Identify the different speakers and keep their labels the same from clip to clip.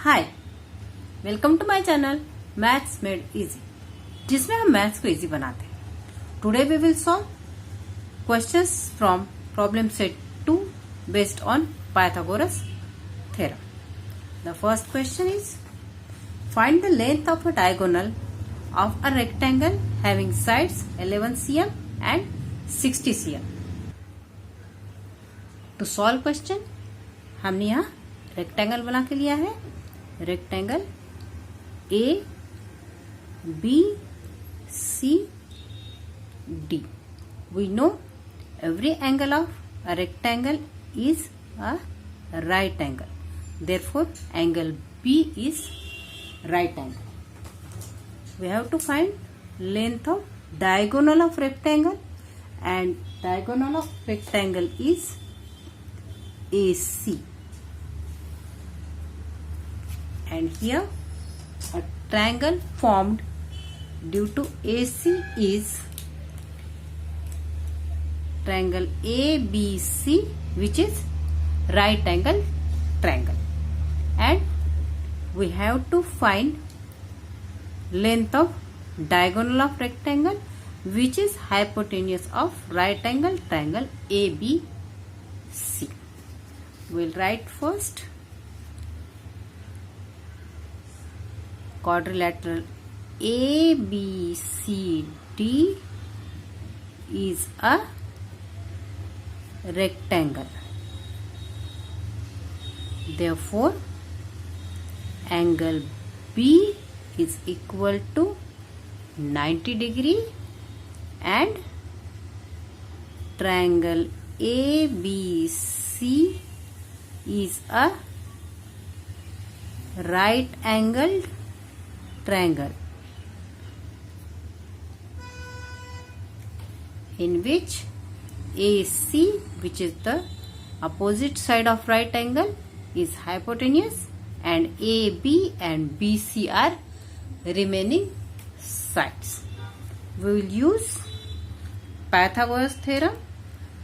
Speaker 1: Hi, welcome to my channel maths made easy, जिसमें हम maths को इजी बनाते हैं। Today we will solve questions from problem set 2 based on Pythagoras theorem. The first question is find the length of a diagonal of a rectangle having sides 11 cm and 60 cm। To solve question हमने यहाँ rectangle बना के लिया है। Rectangle A, B, C, D. We know every angle of a rectangle is a right angle. Therefore, angle B is right angle. We have to find length of diagonal of rectangle, and diagonal of rectangle is AC. And here a triangle formed due to AC is triangle ABC, which is right angle triangle, and we have to find length of diagonal of rectangle, which is hypotenuse of right angle triangle ABC. We'll write first quadrilateral ABCD is a rectangle. Therefore, angle B is equal to 90 degree and triangle ABC is a right angled triangle in which AC, which is the opposite side of right angle, is hypotenuse, and AB and BC are remaining sides. We will use Pythagoras theorem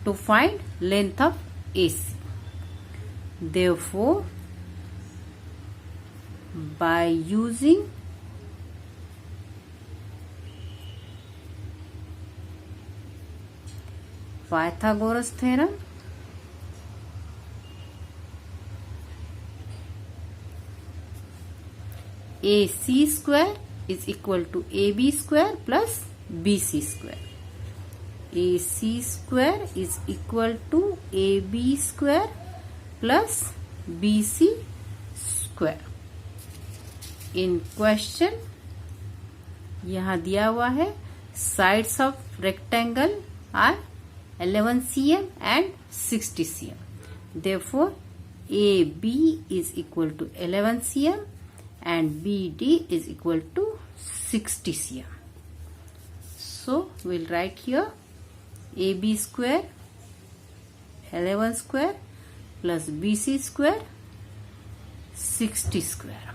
Speaker 1: to find length of AC. Therefore, by using Pythagoras theorem, AC square is equal to AB square plus BC square. AC square is equal to AB square plus BC square. In question यहाँ दिया हुआ है sides of rectangle are 11 cm and 60 cm. Therefore, AB is equal to 11 cm and BD is equal to 60 cm. So, we'll write here AB square 11 square plus BC square 60 square.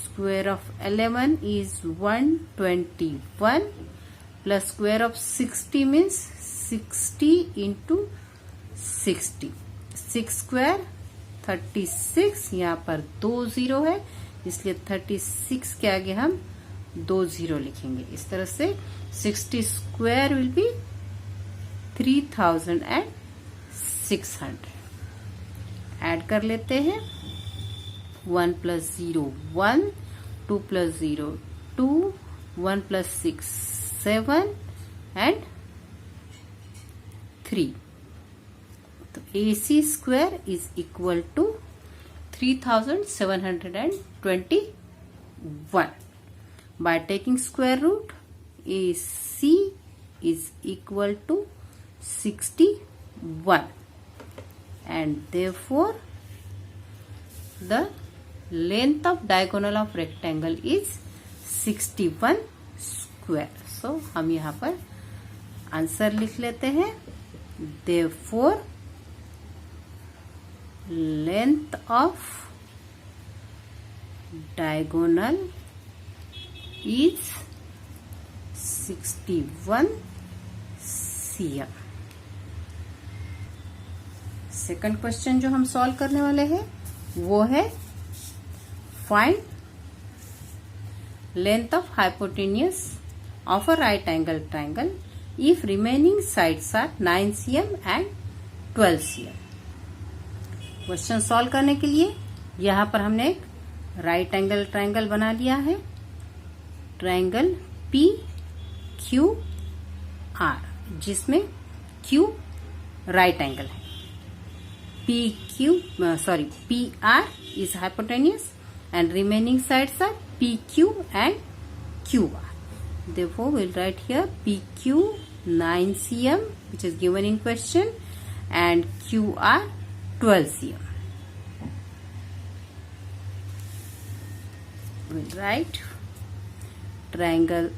Speaker 1: Square of 11 is 121 plus square of 60 means 60 into 60. 6 square 36. यहाँ पर 2 0 है, इसलिए 36 के आगे हम 2 0 लिखेंगे। इस तरह से 60 square will be 3600. ऐड कर लेते हैं। 1 plus 0 1, 2 plus 0 2, 1 plus 6 7 and 3. तो AC square is equal to 3721. By taking square root, AC is equal to 61, and therefore the length of diagonal of rectangle is 61 square. So हम यहाँ पर answer लिख लेते हैं। Therefore, length of diagonal is 61 cm. Second question जो हम solve करने वाले हैं वो है find length of hypotenuse of a right angle triangle if remaining sides are 9 cm and 12 cm. Question solve करने के लिए यहाँ पर हमने एक राइट एंगल ट्राइंगल बना लिया है, ट्राइंगल पी क्यू आर, जिसमें क्यू राइट एंगल है, P R is hypotenuse and remaining sides are PQ and QR. Therefore, we'll write here PQ 9 cm, which is given in question, and QR 12 cm. We'll write triangle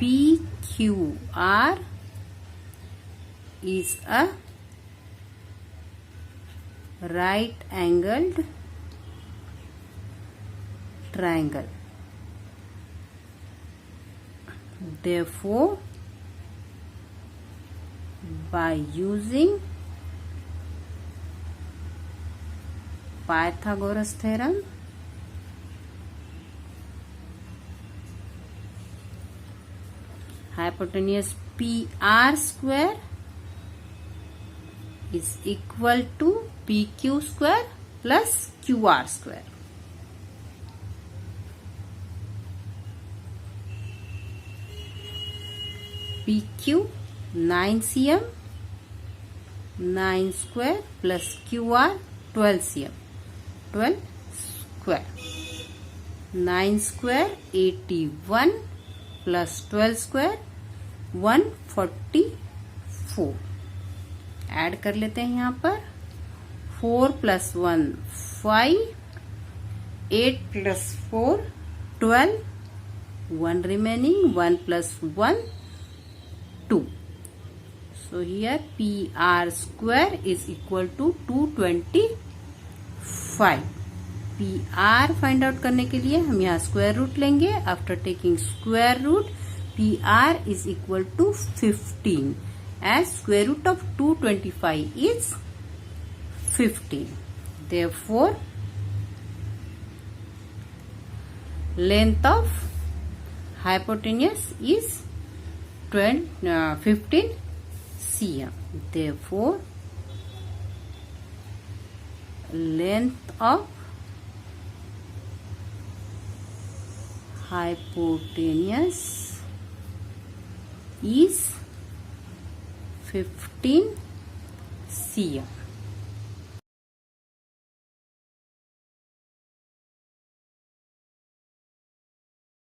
Speaker 1: PQR is a right angled triangle. Therefore, by using Pythagoras theorem, hypotenuse PR square is equal to PQ square plus QR square. PQ 9 cm, 9 square plus QR 12 cm, 12 square. 9 square 81 plus 12 square 144. Add कर लेते हैं यहाँ पर 4 plus 1 5, 8 plus 4 12, 1 remaining, 1 plus 1 2. So here PR square is equal to 225. PR find out करने के लिए हम यहाँ स्क्वायर रूट लेंगे. After taking square root PR is equal to 15, as square root of 225 is 15. Therefore, length of hypotenuse is 15 cm. Therefore, length of hypotenuse is 15 cm.